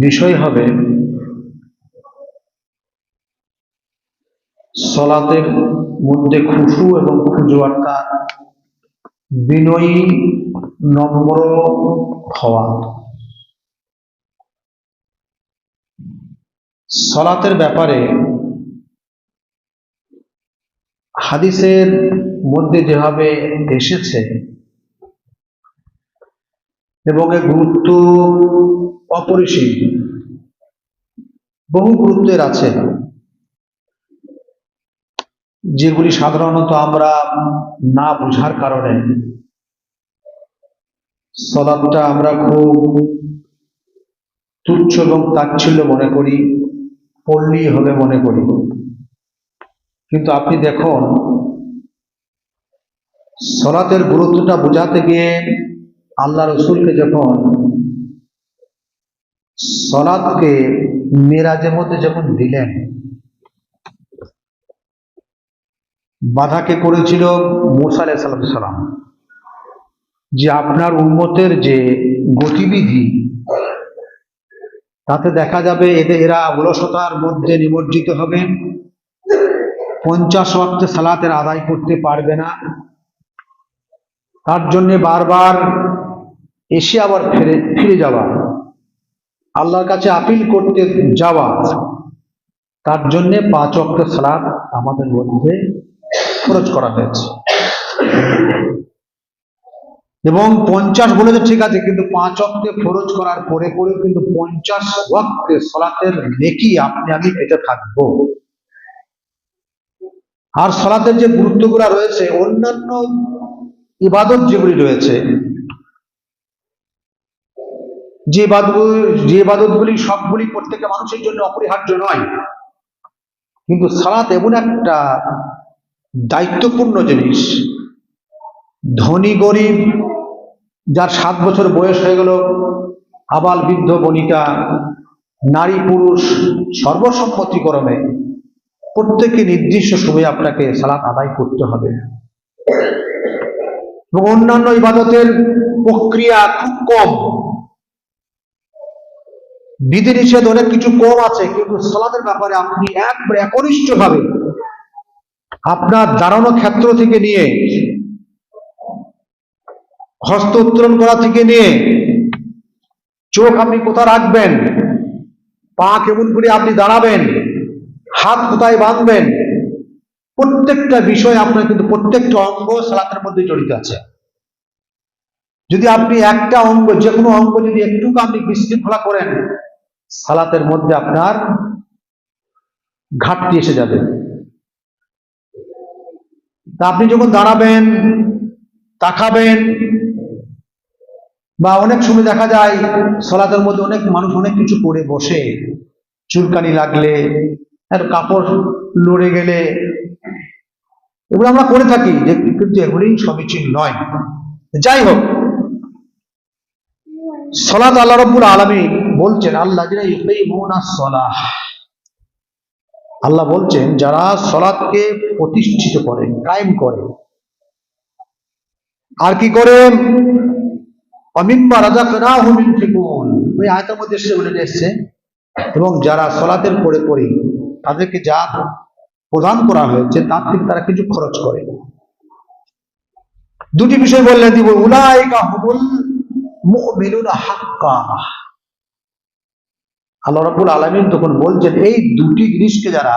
বিষয় হবে সলাতের মধ্যে খুশু এবং খুজু অর্থাৎ বিনয়ী নম্র হওয়া। সলাতের ব্যাপারে হাদিসের মধ্যে যেভাবে এসেছে এবং এর গুরুত্ব অপরিসীম, বহু গুরুত্বের আছে, যেগুলি সাধারণত আমরা না বোঝার কারণে সলাতটা আমরা খুব তুচ্ছ এবং তাচ্ছিল্য মনে করি, পড়লেই হবে মনে করি। কিন্তু আপনি দেখুন, সলাতের গুরুত্বটা বোঝাতে গিয়ে আল্লাহ রসুলকে যখন সলাতকে মেরাজের মধ্যে যখন দিলেন, বাধাকে করেছিল মুসা আলাইহিস সালাম, যে আপনার উম্মতের যে গতিবিধি তাতে দেখা যাবে এরা অলসতার মধ্যে নিমজ্জিত হবে, 50 ওয়াক্ত সালাতের আদায় করতে পারবে না, তার জন্য বারবার এসে আবার ফিরে যাওয়া, আল্লাহর কাছে আপিল করতে যাওয়া, তার জন্য 5 ওয়াক্ত সালাত আমাদের মধ্যে ফরজ করা হয়েছে। এবং 50 বলেছে ঠিক আছে, কিন্তু 5 ওয়াক্তে ফরজ করার পরে পরেও কিন্তু 50 ওয়াক্তে সালাতের নেকি আপনি আমি পেতে থাকবো। আর সালাতের যে গুরুত্বগুলো রয়েছে, অন্যান্য ইবাদত যেগুলি রয়েছে, যে ইবাদতগুলি সবগুলি প্রত্যেকটা মানুষের জন্য অপরিহার্য নয়, কিন্তু সালাত এমন একটা দায়িত্বপূর্ণ জিনিস, ধনী গরিব, যার 7 বছর বয়স হয়ে গেল, আবাল বৃদ্ধ বনিতা, নারী পুরুষ, সর্বসম্মতিক্রমে প্রত্যেকে নির্দিষ্ট সময়ে আপনাকে সালাত আদায় করতে হবে। এবং অন্যান্য ইবাদতের প্রক্রিয়া খুব কম, বিধিনিষেধ অনেক কিছু কম আছে, কিন্তু সালাতের ব্যাপারে আপনি একনিষ্ঠভাবে আপনার দাঁড়ানো ক্ষেত্র থেকে নিয়ে, হস্ত উত্তোলন করা থেকে নিয়ে, চোখ আপনি কোথায় রাখবেন, পা কেমন করে আপনি দাঁড়াবেন, হাত কোথায় বাঁধবেন, প্রত্যেকটা বিষয় আপনার কিন্তু প্রত্যেকটা অঙ্গ সালাতের মধ্যে জড়িত আছে। যদি আপনি একটা অঙ্গ, যে কোনো অঙ্গ যদি একটু আপনি বিশৃঙ্খলা করেন, সালাতের মধ্যে আপনার ঘাটতি এসে যাবে। তা আপনি যখন দাঁড়াবেন, তাকাবেন, বা অনেক সময় দেখা যায় সালাতের মধ্যে অনেক মানুষ অনেক কিছু করে বসে, চুলকানি লাগলে, কাপড় লড়ে গেলে, এগুলো আমরা করে থাকি, যে কিন্তু এগুলি সমীচীন নয়। যাই হোক, সালাত আল্লাহ রাব্বুল আলামিন বলছেন, আল্লাহ বলছেন যারা সালাতকে প্রতিষ্ঠিত করে, কায়েম করে, আর কি করে, ওই আয়াতের মধ্যে এসেছে, এবং যারা সালাতের পরে পরে তাদেরকে যা প্রদান করা হয়েছে তার থেকে তারা কিছু খরচ করে। দুটি বিষয় বললেন, দিব উলাইকা হুমুল মুমিনুনা হাক্কা। আল্লাহ রাব্বুল আলামিন তখন বলছেন, এই দুটি জিনিসকে যারা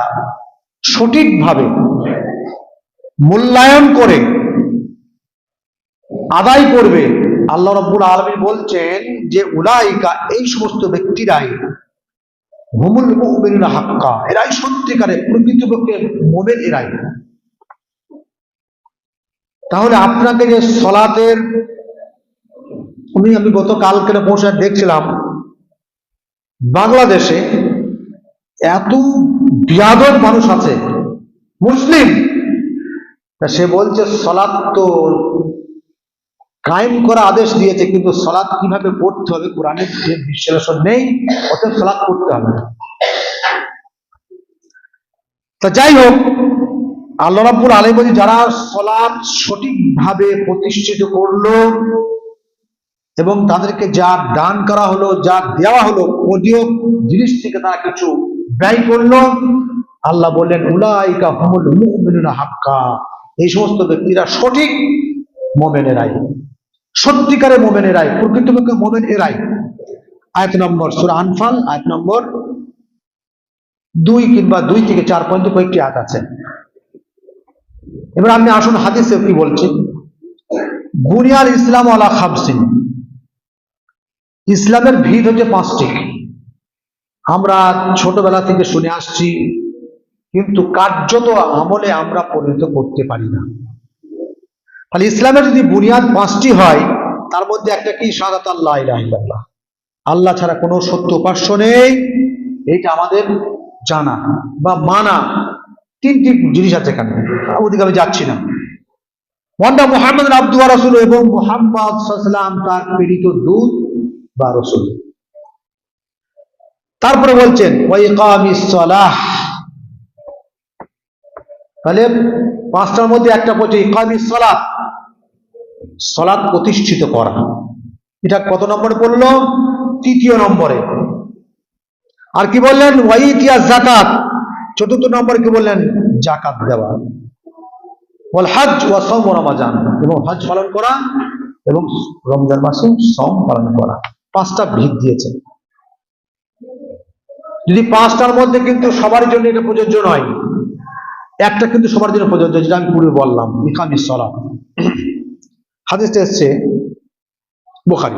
সঠিকভাবে মূল্যায়ন করে আদায় করবে, আল্লাহ রাব্বুল আলামিন বলছেন যে উলাইকা, এই সমস্ত ব্যক্তিরাই হুমুল মুমিনুনা হাক্কা, এরাই সত্যিকারে প্রকৃতপক্ষে মুমিন, এরাই। তাহলে আপনাকে যে সালাতের, আমি গতকালকে বসে দেখছিলাম বাংলাদেশে এত বিয়াদব মানুষ আছে মুসলিম, সে বলছে সালাত তো কায়েম করা আদেশ দিয়েছে, কিন্তু সালাত কিভাবে পড়তে হবে কোরআনের যে বিশ্লেষণ নেই, অতএব সালাত পড়তে হবে। তা যাই হোক, আল্লাহ রাব্বুল আলামিন যারা সালাত সঠিকভাবে প্রতিষ্ঠিত করলো, এবং তাদেরকে যা দান করা হলো, যা দেওয়া হলো, ওদিও জিনিস থেকে তারা কিছু ব্যয় করলো। আল্লাহ বললেন উলাইকা হুমুল মুমিনুনা হাক্কা, এই সমস্ত ব্যক্তিরা সঠিক মুমিনেরাই, সত্যিকারের মুমিনেরাই, প্রকৃতপক্ষে মুমিন এরাই। আয়াত নম্বর সূরা আনফাল আয়াত নম্বর 2 কিংবা 2 থেকে 4 পর্যন্ত কয়েকটি আয়াত আছে। এবার আপনি আসুন হাদিসে কি বলছে। বুনিয়াল ইসলাম আলা খামসিন, ইসলামের ভিত হচ্ছে 5টি। আমরা ছোটবেলা থেকে শুনে আসছি, কিন্তু কার্যত আমলে আমরা পরিণত করতে পারি না। তাহলে ইসলামের যদি বুনিয়াদ 5টি হয়, তার মধ্যে একটা কি? শাহাদাত আল্লাহ ইলাহা ইল্লাল্লাহ, আল্লাহ ছাড়া কোনো সত্য উপাস্য নেই, এইটা আমাদের জানা বা মানা। 3টি জিনিস আছে এখানে, ওদিকে আমি যাচ্ছি না। ওয়ান্না মুহাম্মদ আব্দুহু ওয়া রাসূলুহু, এবং মুহাম্মদ সাল্লাল্লাহু আলাইহি ওয়াসাল্লাম তার প্রেরিত দূত বা রাসূল। তারপরে বলছেন ওয়া ইকামিস সালাহ, তাহলে 5টার মধ্যে একটা বলছে ইকামিস সালাত, সালাত প্রতিষ্ঠিত করা। এটা কত নম্বরে পড়লো? 3য় নম্বরে। আর কি বললেন? ওয়া ইতিয়াজ যাকাত, 4র্থ নম্বরে কি বললেন? যাকাত দেওয়া। ওয়াল হজ ওয়া সাওম ওয়া রমাজান, এবং হজ পালন করা এবং রমজান মাসে সাওম পালন করা। 5টা ভিত দিয়েছেন। যদি 5টার মধ্যে কিন্তু সবার জন্য এটা প্রযোজ্য নয়, একটা কিন্তু সবার জন্য প্রযোজ্য, যেটা আমি পূর্বে বললাম, ইকামিস সালাত। হাদিসটা এসেছে বুখারী।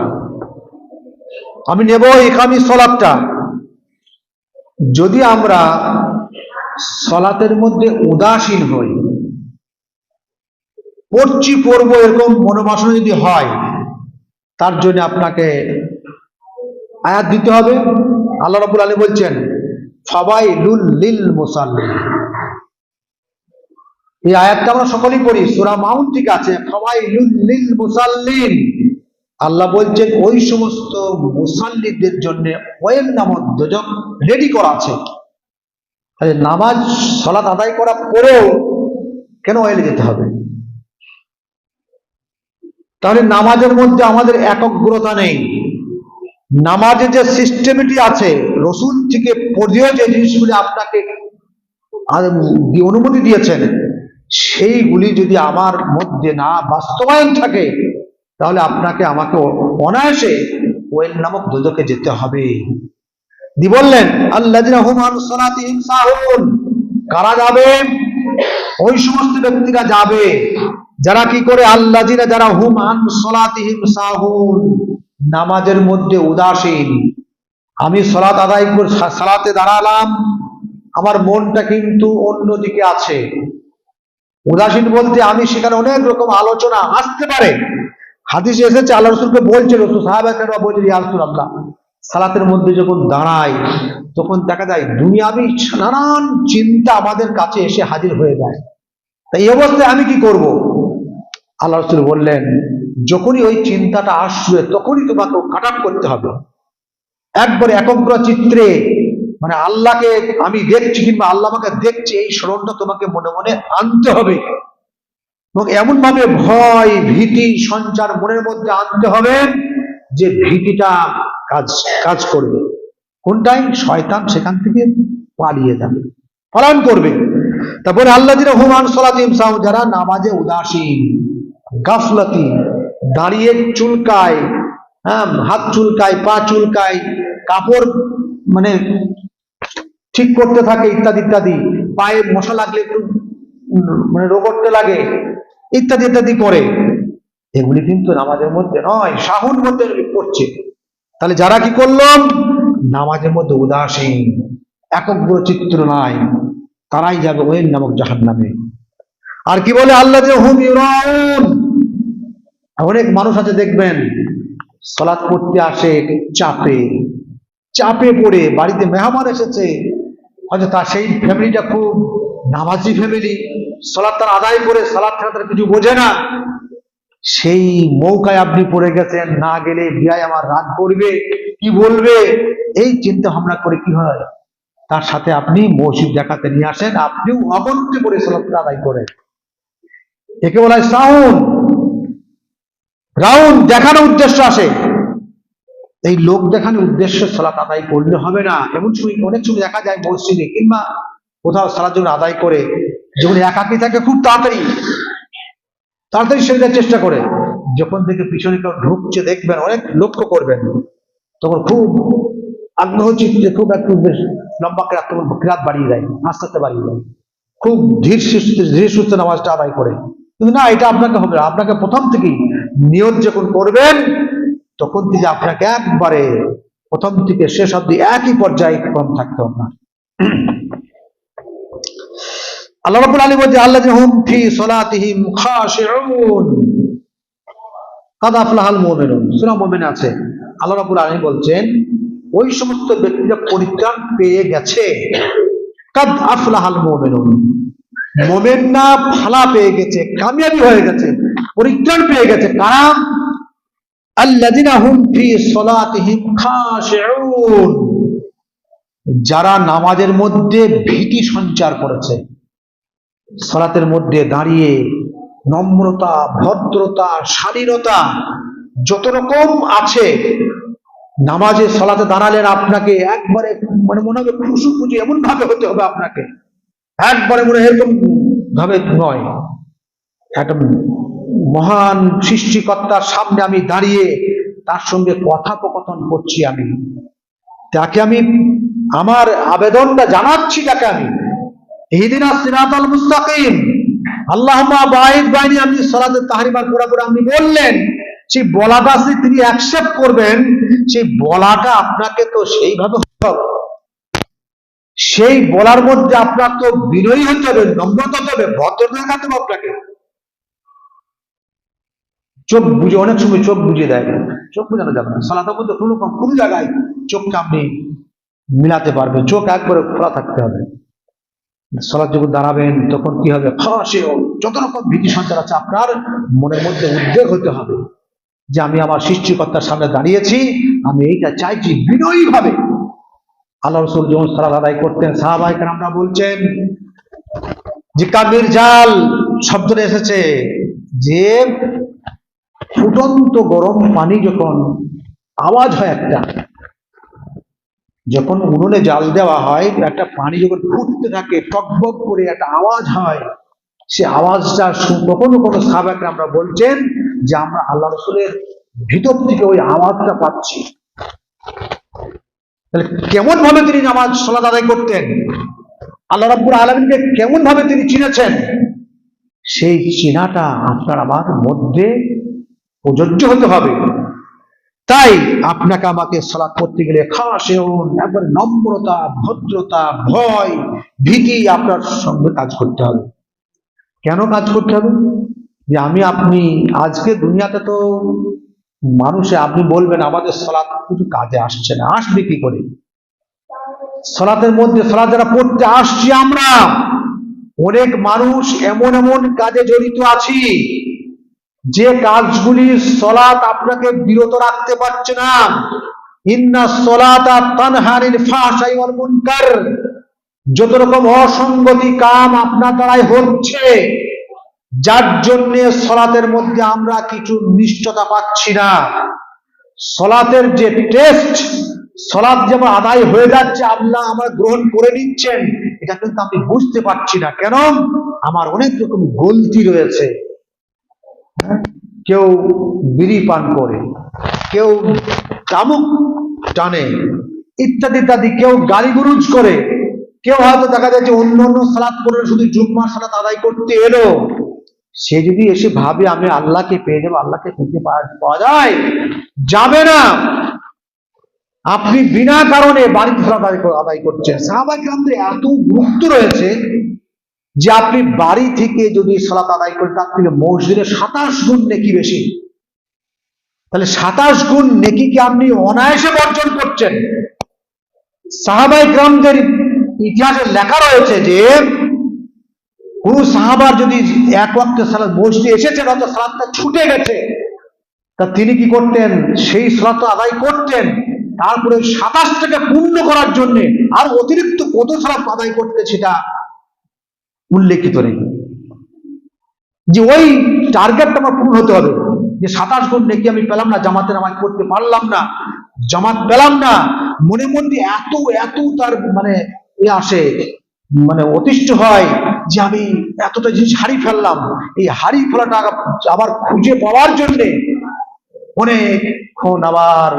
আমি নেব ইকামিস সালাতটা। যদি আমরা সালাতের মধ্যে উদাসীন হই, পড়বো এরকম মনোবাসনা যদি হয়, তার জন্য আপনাকে আয়াত দিতে হবে। আল্লাহ রাব্বুল আলামিন বলছেন ফাওয়াইলুল লিল মুসাল্লিন, এই আয়াতটা আমরা সকলেই পড়ি, সূরা মাউন থেকে আছে, ফাওয়াইলুল লিল মুসাল্লিন। আল্লাহ বলছেন ওই সমস্ত মুসাল্লিদের জন্য ওয়াইল নামক দোজখ রেডি করা আছে। তাহলে নামাজ সালাত আদায় করার পরেও কেন ওয়াইলে যেতে হবে? তাহলে নামাজের মধ্যে আমাদের একগ্রতা নেই। নামাজে যে সিস্টেমটি আছে, রসুল থেকে পড়িয়েও যে জিনিসগুলি আপনাকে অনুমতি দিয়েছেন, সেইগুলি যদি আমার মধ্যে না বাস্তবায়ন থাকে, তাহলে আপনাকে আমাকে অনায়াসে ওয়াইল নামক দোজখে যেতে হবে। বললেন আল্লাযিনা হুম আন সালাতিহিম সাহুন, কারা যাবে? ওই সমস্ত ব্যক্তিরা যাবে যারা কি করে? আল্লাযিনা, যারা হুম আন সালাতিহিম সাহুন, নামাজের মধ্যে উদাসীন। আমি সালাত আদায় করে সালাতে দাঁড়ালাম, আমার মনটা কিন্তু অন্যদিকে আছে। উদাসীন বলতে আমি সেখানে অনেক রকম আলোচনা আসতে পারে। হাদিসে এসেছে আল্লাহ রাসূলকে বলছে, রাসূল সাহাবায়ে বলছেন ইয়া রাসূলুল্লাহ, সালাতের মধ্যে যখন দাঁড়াই, তখন দেখা যায় দুনিয়াবি নানান চিন্তা আমাদের কাছে এসে হাজির হয়ে যায়। তাই এই অবস্থায় আমি কি করব? আল্লাহ রাসূল বললেন, যখনই ওই চিন্তাটা আসবে তখনই তোমাকে কাট আপ করতে হবে। একবারে একাগ্র চিত্রে, মানে আল্লাহকে আমি দেখছি কিংবা আল্লাহ আমাকে দেখছে, এই স্মরণটা তোমাকে মনে মনে আনতে হবে। এবং এমন ভাবে ভয় ভীতি সঞ্চার মনের মধ্যে আনতে হবে যে ভীতিটা কাজ করবে। কোনটাই? শয়তান সেখান থেকে পালিয়ে যাবে, পলায়ন করবে। তারপরে আল্লাযিনা হুম আন সালাতিহিম সাহুন, যারা নামাজে উদাসীন, গাফলাতি, দাঁড়িয়ে চুলকায়, হাত চুলকায়, পা চুলকায়, কাপড় মানে ঠিক করতে থাকে, ইত্যাদি ইত্যাদি, পায়ে মশা লাগলে একটু মানে রোগড়তে লাগে, ইত্যাদি ইত্যাদি করে। এগুলি কিন্তু নামাজের মধ্যে নয়, সাহুন মধ্যে করছে। তাহলে যারা কি করলাম? নামাজের মধ্যে উদাসীন, একগ্র চিত্র নাই, তারাই যাবে ওয়াইল নামক জাহান্নামে। আর কি বলে আল্লাযিনা হুম ইউরাউন, অনেক মানুষ আছে দেখবেন সালাত পড়তে আসে চাপে পড়ে, বাড়িতে মেহমান এসেছে, হয়তো তার সেই ফ্যামিলিটা খুব নামাজি ফ্যামিলি, সালাত তার আদায় করে, সালাত ছাড়া তার কিছু বোঝে না। সেই মৌকায় আপনি পড়ে গেছেন, না গেলে বিয়ায় আমার রাগ করবে, কি বলবে, এই চিন্তা ভাবনা করে কি হয়, তার সাথে আপনি মসজিদ দেখাতে নিয়ে আসেন, আপনিও অগন্তে পড়ে সালাত আদায় করেন। একে বলা হয় সাউন। রাউন্ড দেখানোর উদ্দেশ্য আসে। এই লোক দেখানো উদ্দেশ্যে সালাত আদায় করলে হবে না। এমন সময় অনেক সময় দেখা যায় মসজিদে কিংবা কোথাও সালাত যখন আদায় করে, যখন একাকী থাকে খুব তাড়াতাড়ি সেরে দেওয়ার চেষ্টা করে, যখন থেকে পিছনে কেউ ঢুকছে দেখবেন, অনেক লক্ষ্য করবেন, তখন খুব আগ্রহ চিত্তে খুব একটু বেশ লম্বা কিরাত বাড়িয়ে দেয়, আস্তে আস্তে বাড়িয়ে দেয়, খুব ধীরে সুস্থে নামাজটা আদায় করে। কিন্তু না, এটা আপনাকে হবে না। আপনাকে প্রথম থেকেই নিয়ত যখন করবেন তখন থেকে আপনাকে একবারে প্রথম থেকে শেষ অবধি একই পর্যায়ে ক্রম থাকতে হবে না। আল্লাহ রাব্বুল আলামিন বলেন আল্লাযিনা হুম ফি সালাতিহিম খাশিউন কাদ আফলাহাল মুমিনুন, সূরা মুমিন আছে। আল্লাহ রাব্বুল আলামিন বলছেন ওই সমস্ত ব্যক্তিরা পরিত্রাণ পেয়ে গেছে, কাদ আফলাহাল মুমিনুন, মুমিনরা ফালা পেয়ে গেছে, কামিয়াবি হয়ে গেছে, পরিত্রাণ পেয়ে গেছে। কারণ আল্লাযিনা হুম ফি সালাতিহিম খাশিউন, যারা নামাজের মধ্যে ভীতি সঞ্চার করেছে, সালাতের মধ্যে দাঁড়িয়ে নম্রতা, ভদ্রতা, শালীনতা যত রকম আছে, নামাজে সালাতে দাঁড়ালেন আপনাকে একবারে মনে হবে খুশু খুশি এমন ভাবে হতে হবে, আপনাকে একবারে মনে এরকম ভাবে নয়, একটা মহান সৃষ্টিকর্তার সামনে আমি দাঁড়িয়ে তার সঙ্গে কথোপকথন করছি, আমি তাকে আমি আমার আবেদনটা জানাচ্ছি, তাকে আমি ইহদিনাস সিরাতাল মুস্তাকিম আল্লাহুম্মা বাঈদ বাইনি, আপনি সালাতের তাহরিমার পুরোপুরি আপনি বললেন, সেই বলাটা তিনি অ্যাকসেপ্ট করবেন, সেই বলাটা আপনাকে তো সেইভাবে হতে হবে, সেই বলার মধ্যে আপনার তো বিনয়ী হতে হবে, নম্রতা হতে হবে, ভদ্রতা দেখাতে হবে আপনাকে। চোখ বুঝে, অনেক সময় চোখ বুঝিয়ে দেয়, চোখ বুঝানো যাবে না সালাতের মধ্যে, কোনো জায়গায় চোখটা আপনি মিলাতে পারবেন, চোখ একবারে খোলা থাকতে হবে। সালাত যখন দাঁড়াবেন তখন কি হবে, যত রকম ভীতি সঞ্চার আছে আপনার মনের মধ্যে উদ্বেগ হতে হবে যে আমি আমার সৃষ্টিকর্তার সামনে দাঁড়িয়েছি, আমি এইটা চাইছি বিনয়ী ভাবে। আল্লাহ রাসূল যখন সালাত আদায় করতেন, সাহাবায়ে কেরামরা বলছেন যে কামির জাল শব্দটা এসেছে যে ফুটন্ত গরম পানি যখন আওয়াজ হয়, একটা যখন উনুনে জাল দেওয়া হয়, একটা পানি যখন ফুটতে থাকে টকবক করে একটা আওয়াজ হয়, সে আওয়াজটা কখনো কোনো সাহাবায়ে আমরা বলছেন যে আমরা আল্লাহ রাসূলের ভিতর থেকে ওই আওয়াজটা পাচ্ছি। তাহলে কেমন ভাবে তিনি নামাজ সালাত আদায় করতেন, আল্লাহ রাব্বুল আলামিনকে কেমন ভাবে তিনি চিনেছেন, সেই চিনাটা আপনার আমার মধ্যে প্রযোজ্য হতে হবে। তাই আপনাকে আমাকে সালাত করতে গেলে খাশিউন, একবার নম্রতা, ভদ্রতা, ভয়, ভীতি আপনার সঙ্গে কাজ করতে হবে। কেন কাজ করতে হবে? যে আপনি আজকে দুনিয়াতে তো মানুষে, আপনি বলবেন আমাদের সালাত কিছু কাজে আসছে না, আসবে কি করে? সালাতের মধ্যে সালাত যারা পড়তে আসছি আমরা, অনেক মানুষ এমন এমন কাজে জড়িত আছি যে কাজগুলি সালাত আপনাকে বিরত রাখতে পারছে না। ইন্নাস সালাতা তানহা আনিল ফাহশাই ওয়াল মুনকার, যত রকম অসঙ্গতি কাম আপনার দ্বারাই হচ্ছে, যার জন্য সালাতের মধ্যে আমরা কিছু নিষ্ঠতা পাচ্ছি না। সালাতের যে টেস্ট, সালাত যেমন আদায় হয়ে যাচ্ছে, আল্লাহ আমার গ্রহণ করে নিচ্ছেন, এটা কিন্তু আমি বুঝতে পারছি না। কেন? আমার অনেক রকম গলতি রয়েছে। কেউ বিড়ি পান করে, কেউ তামুক টানে, ইত্যাদি ইত্যাদি, কেউ গালিগুরুজ করে, কেউ হয়তো দেখা যাচ্ছে অন্য অন্য সালাত করে শুধু জুম্মার সালাত আদায় করতে এলো, সে যদি এসে ভাবে আমি আল্লাহকে পেয়ে যাবো, আল্লাহকে পেতে পাওয়া যায়, যাবে না। আপনি বিনা কারণে বাড়িতে সালাত আদায় করছেন। সাহাবায়ে কেরামদের এত গুরুত্ব রয়েছে যে আপনি বাড়ি থেকে যদি সালাত আদায় করেন, তার থেকে মসজিদে 27 গুণ নেকি বেশি। তাহলে 27 গুণ নেকি কি আপনি অনায়াসে বর্জন করছেন। সাহাবায়ে কেরামদের ইতিহাসে লেখা রয়েছে যে কোন সাহাবার যদি এক ওয়াক্ত সালাত মসজিদে এসেছেন, অথবা সালাতটা ছুটে গেছে, তা তিনি কি করতেন, সেই সালাত আদায় করতেন, তারপরে 27টাকে পূর্ণ করার জন্য আর অতিরিক্ত কত সালাত আদায় করতে সেটা উল্লেখিত নেই, যে ওই টার্গেটটা আমার পূর্ণ হতে হবে, যে 27 গুণ নেকি আমি পেলাম না, জামাতে নামাজ পড়তে পারলাম না, জামাত পেলাম না, মনে মধ্যে এত এত তার মানে আসে, মানে অতিষ্ঠ হয় যে আমি এতটা জিনিস হারিয়ে ফেললাম। এই হারিয়ে ফেলাটা আবার খুঁজে পাওয়ার জন্য অনেকক্ষণ আবার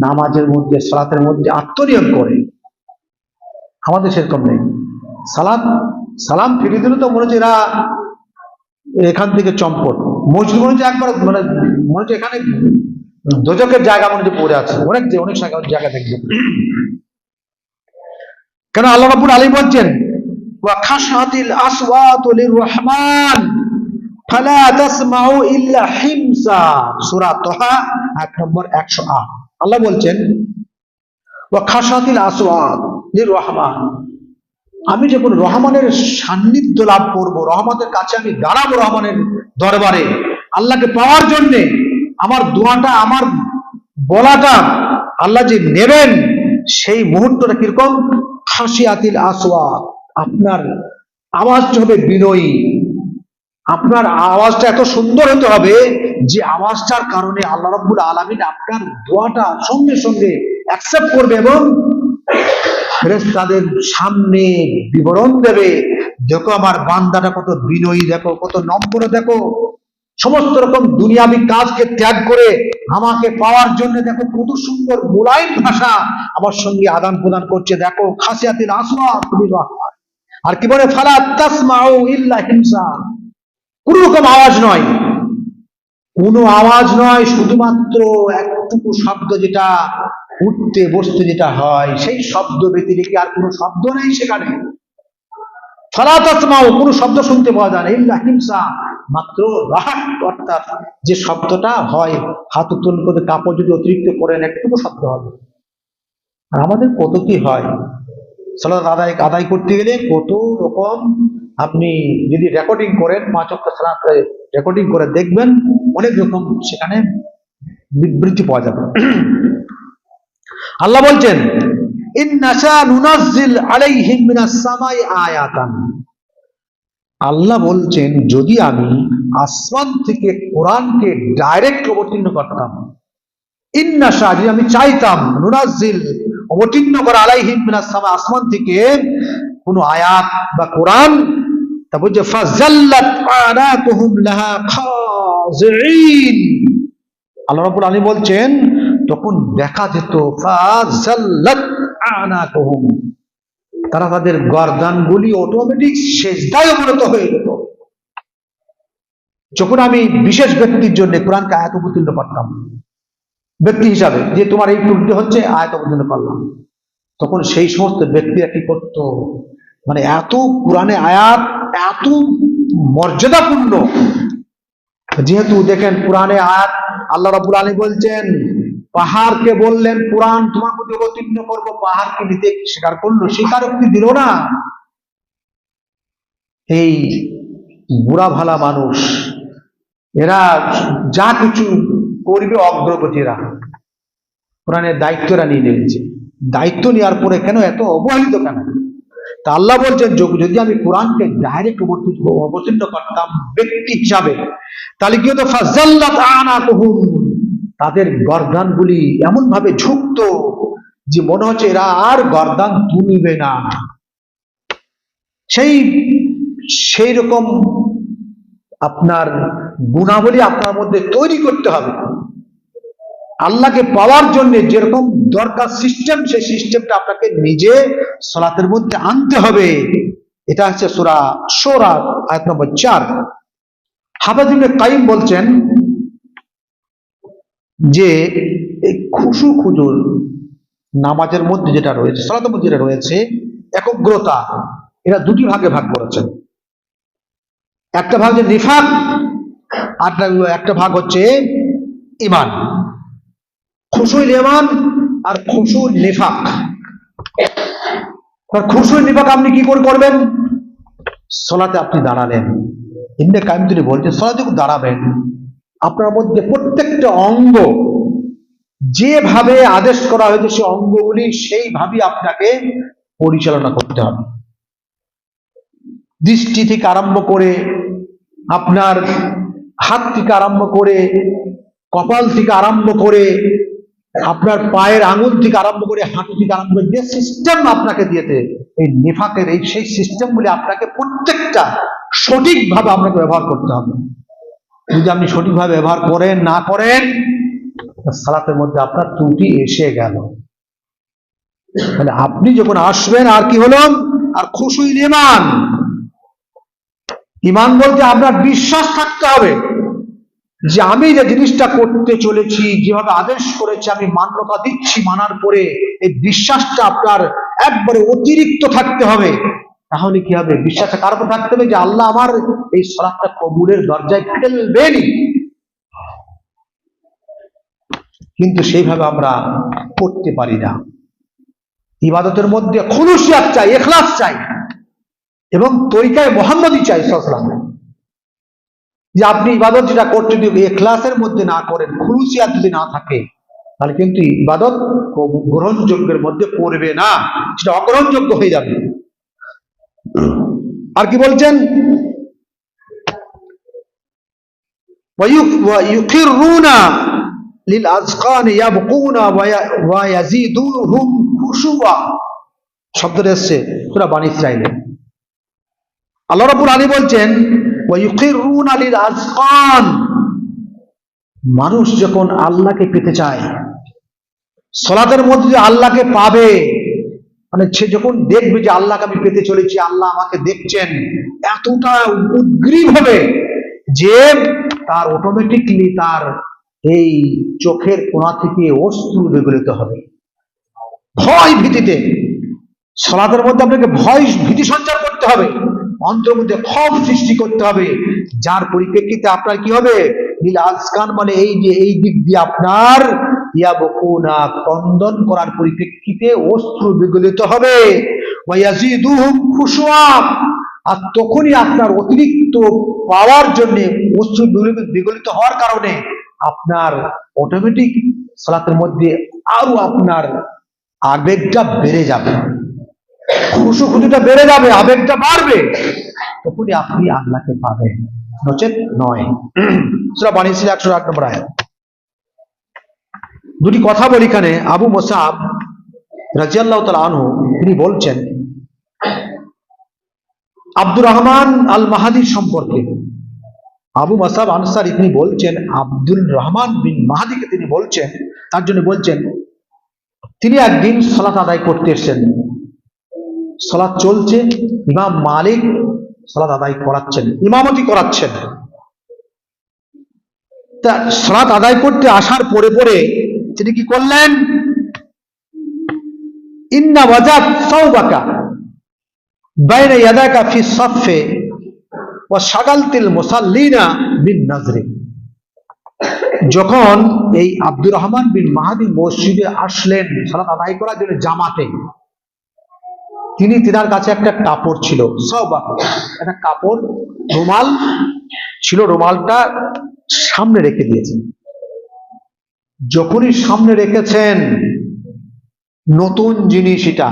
নামাজের মধ্যে, সালাতের মধ্যে আত্মনিয়োগ করে। আমাদের সেরকম নেই। সালাম ফিরে দিলে তো মনে হচ্ছে এরা এখান থেকে চম্পট। মসজিদ মনে হচ্ছে একবার মানে মনে হচ্ছে এখানে দোজকের জায়গা মনে হচ্ছে পড়ে আছে, অনেক জায়গা দেখবে। কেন আল্লাহ রাব্বুল আলামিন বলছেন ওয়া খাশাতিল আসওয়াতু লিররহমান ফালা তাসমাউ ইল্লা হিমসা, সূরা তাহা আয়াত নম্বর 108। আল্লাহ বলছেন ওয়া খাশাতিল আসওয়াত লিররহমান, আমি যখন রহমানের সান্নিধ্য লাভ করব, রহমতের কাছে আমি দাঁড়াবো, রহমানের দরবারে আল্লাহকে পাওয়ার জন্য, আমার দোয়াটা, আমার বলাটা আল্লাহ যে নেবেন, সেই মুহূর্তটা কিরকম? খাশিয়াতিল আসওয়াত, আপনার আওয়াজটা হবে বিনয়ী, আপনার আওয়াজটা এত সুন্দর হতে হবে যে আওয়াজটার কারণে আল্লাহ রাব্বুল আলামিন আপনার দোয়াটা সঙ্গে সঙ্গে অ্যাকসেপ্ট করবে এবং ফেরেশতাদের সামনে বিবরণ দেবে, দেখো আমার বান্দাটা কত বিনয়ী, দেখো কত নম্র, দেখো সমস্ত রকম দুনিয়াবি কাজকে ত্যাগ করে আমাকে পাওয়ার জন্য দেখো কত সুন্দর মোলায়েম ভাষা আমার সঙ্গে আদান প্রদান করছে, দেখো খাসিয়াতিল আসওয়াত। আর কি বলে ফালা তাসমাউ ইল্লা হিমসা, কোন রকম আওয়াজ নয়, কোনো আওয়াজ নয়, শুধুমাত্র একটুকু শব্দ, যেটা উঠতে বসতে যেটা হয় সেই শব্দ ব্যতিরেকে আর কোনো শব্দ নেই সেখানে। ফালা তাসমাউ, কোনো শব্দ শুনতে পাওয়া যায় না, ইল্লা হিমসা, মাত্র রাহাত, অর্থাৎ যে শব্দটা হয় হাত উত্তোলন করে কাপড় যদি অতিরিক্ত করেন একটুকু শব্দ হবে। আর আমাদের কত কি হয়, সালাত আদায় করতে গেলে কত রকম, আপনি যদি রেকর্ডিং করেন 5 ওয়াক্ত সালাত রেকর্ডিং করে দেখবেন, অনেক রকম সেখানে বিবৃতি পাওয়া যাবে। আল্লাহ বলছেন ইন্নাশা নুনাজ্জিল আলাইহিম মিনাস সামাই আয়াতান, আল্লাহ বলছেন যদি আমি আসমান থেকে কোরআনকে ডাইরেক্ট অবতীর্ণ করতাম, ইন্নাশা, যদি আমি চাইতাম, নুনাজ্জিল, অবতীর্ণ করা, আলাইহিম মিনাস সামা, আসমান থেকে কোন আয়াত বা কোরআন, তা বলছে ফাজাল্লাত আনাকুহুম লাহা খাযিঈন, আল্লাহ রাব্বুল আলামিন বলছেন তখন দেখা যেত ফাজাল্লাত আনাকুহুম, তারা তাদের গর্দানগুলি অটোমেটিক সেজদায় অবনত হয়ে যেত। যখন আমি বিশেষ ব্যক্তির জন্য কোরআনকে আয়াত অবতীর্ণ করতাম, ব্যক্তি হিসাবে যে তোমার এই টুকটি হচ্ছে আয়াত অবতীর্ণ করলাম, তখন সেই সমস্ত ব্যক্তিরা কি করত, মানে এত কোরআনে আয়াত এত মর্যাদাপূর্ণ, যেহেতু দেখেন কোরআনে আয়াত আল্লাহ রাব্বুল আলামিন বলছেন, পাহাড়কে বললেন কোরআন তোমার প্রতি অবতীর্ণ করবো, পাহাড়কে নিতে স্বীকার করলো, স্বীকারোক্তি দিল না। এই বুড়া ভালা মানুষ, এরা যা কিছু করবে অগ্রগতিরা, কোরআনের দায়িত্বরা নিয়ে নিয়েছে, দায়িত্ব নেওয়ার পরে কেন এত অবহেলিত কেন? তা আল্লাহ বলছেন যদি আমি কোরআনকে ডাইরেক্ট অবতীর্ণ করতাম ব্যক্তি হিসাবে, তাহলে কি হতো, ফাজাল্লাত আনাকুহুম, তাদের গর্দানগুলি এমন ভাবে ঝুঁকতো যে মনে হচ্ছে এরা আর গর্দান তুলবে না। সেই রকম আপনার গুণাবলী আপনার মধ্যে তৈরি করতে হবে। আল্লাহকে পাওয়ার জন্য যেরকম দরকার সিস্টেম, সেই সিস্টেমটা আপনাকে নিজে সালাতের মধ্যে আনতে হবে। এটা হচ্ছে সূরা শূরা আয়াত নম্বর 4। হাফেজ ইবনে কাইয়িম বলছেন যে এই খুশু খুজুর নামাজের মধ্যে যেটা রয়েছে, সালাতের মধ্যে যেটা রয়েছে, একগ্রতা, এরা দুটি ভাগে ভাগ করেছেন। একটা ভাগ হচ্ছে নিফাক, আর একটা ভাগ হচ্ছে ঈমান। খুশুল ঈমান আর খুশুল নিফাক। খুশুল নিফাক আপনি কি করে করবেন? সালাতে আপনি দাঁড়ালেন, ইবনে কাইয়িম তিনি বলছেন সালাতে দাঁড়াবেন, আপনার মধ্যে প্রত্যেকটা অঙ্গ যেভাবে আদেশ করা হয়েছে সেই অঙ্গগুলি সেইভাবে আপনাকে পরিচালনা করতে হবে। দৃষ্টি থেকে আরম্ভ করে, আপনার হাত থেকে আরম্ভ করে, কপাল থেকে আরম্ভ করে, আপনার পায়ের আঙুল থেকে আরম্ভ করে হাঁটু থেকে আরম্ভ করে যে সিস্টেম আপনাকে দিয়েছে, এই নিফাকের এই সেই সিস্টেমগুলি আপনাকে প্রত্যেকটা সঠিকভাবে আপনাকে ব্যবহার করতে হবে। যদি আপনি সঠিকভাবে ব্যবহার করেন না করেন, সালাতের মধ্যে আপনার ত্রুটি এসে গেল। তাহলে আপনি যখন আসবেন, আর কি হলো, আর খুশুইল ঈমান। ঈমান বলতে আপনার বিশ্বাস থাকতে হবে যে আমি যে জিনিসটা করতে চলেছি, যেভাবে আদেশ করেছে আমি মান্যতা দিচ্ছি, মানার পরে এই বিশ্বাসটা আপনার একবারে অতিরিক্ত থাকতে হবে। তাহলে কি হবে? বিশ্বাসটা কার উপর থাকতে হবে? যে আল্লাহ আমার এই সালাতটা কবুলের দরজায় ফেলবেন। কিন্তু সেইভাবে আমরা করতে পারি না। ইবাদতের মধ্যে খুলুসিয়াত চাই, ইখলাস চাই, এবং তরিকায় মুহাম্মদী চাই সাল্লাল্লাহু আলাইহি ওয়াসাল্লাম। যে আপনি ইবাদত যেটা করছেন যদি ইখলাসের মধ্যে না করেন, খুলুসিয়াত যদি না থাকে, তাহলে কিন্তু ইবাদত গ্রহণযোগ্যের মধ্যে পড়বে না, সেটা অগ্রহণযোগ্য হয়ে যাবে। আর কি বলছেন? ওয়ায়ুকিরুনা লিল আযকান ইয়াবকুনা ওয়া ইয়াজিদুহুম খুশুয়া। শব্দটা এসেছে সূরা বানী ইসরাঈলে। আল্লাহ রাব্বুল আলামিন বলছেন ওয়ায়ুকিরুনা লিল আযকান। মানুষ যখন আল্লাহকে পেতে চায়, সালাতের মধ্যে আল্লাহকে পাবে, মানে সে যখন দেখবে যে আল্লাহকে আমি পেতে চলেছি, আল্লাহ আমাকে দেখছেন, এতটা উদ্গ্রীব হবে যে তার অটোমেটিকলি তার এই চোখের কোণা থেকে অশ্রু বেগলিত হবে। ভয় ভীতিতে সালাতের মধ্যে আপনাকে ভয় ভীতি সঞ্চার করতে হবে, অন্তরের মধ্যে ক্ষোভ সৃষ্টি করতে হবে, যার পরিপ্রেক্ষিতে আপনার কি হবে? নীল আজকান মানে এই যে এই দিক দিয়ে আপনার ইয়াবকুনা ক্রন্দন করার পরিপ্রেক্ষিতে অশ্রু বিগলিত হবে, ওয়ায়াজিদুহুম খুশুয়া। আর তখনই আপনার অতিরিক্ত পাওয়ার জন্য, অশ্রু বিগলিত হওয়ার কারণে আপনার অটোমেটিক সালাতের মধ্যে আরো আপনার আবেগটা বেড়ে যাবে, খুশুটা বেড়ে যাবে, আবেগটা বাড়বে, তখনই আপনি আল্লাহকে পাবেন, নচেত নয়। সূরা বানী ইসরাঈল 108 নম্বর আয়াত। দুটি কথা বলি এখানে। আবু মুসাব রাদিয়াল্লাহু তাআলা আনহু তিনি বলছেন আব্দুর রহমান আল মাহাদির সম্পর্কে। আবু মুসাব আনসারী তিনি বলছেন আব্দুল রহমান বিন মাহাদিকে তিনি বলছেন, তার জন্য বলছেন, তিনি একদিন সালাত আদায় করতে এসেছেন। সালাত চলছে, ইমাম মালিক সালাত আদায় করাচ্ছেন, ইমামতি করাচ্ছেন। তা সালাত আদায় করতে আসার পরে পরে তিনি কি করলেন? ইন্না ওয়াজাত সাওবাকা বাইনা ইয়াদাকা ফি সাফে ওয়া শাগালতিল মুসাল্লিনা বিন নাজরি। যখন এই আব্দুর রহমান বিন মাহাদি মসজিদে আসলেন সালাত আদায় করার জন্য জামাতে, তিনার কাছে একটা কাপড় ছিল, সাওবাকা, একটা কাপড়, রুমাল ছিল, রুমালটা সামনে রেখে দিয়েছেন। যখনই সামনে রেখেছেন, নতুন জিনিস এটা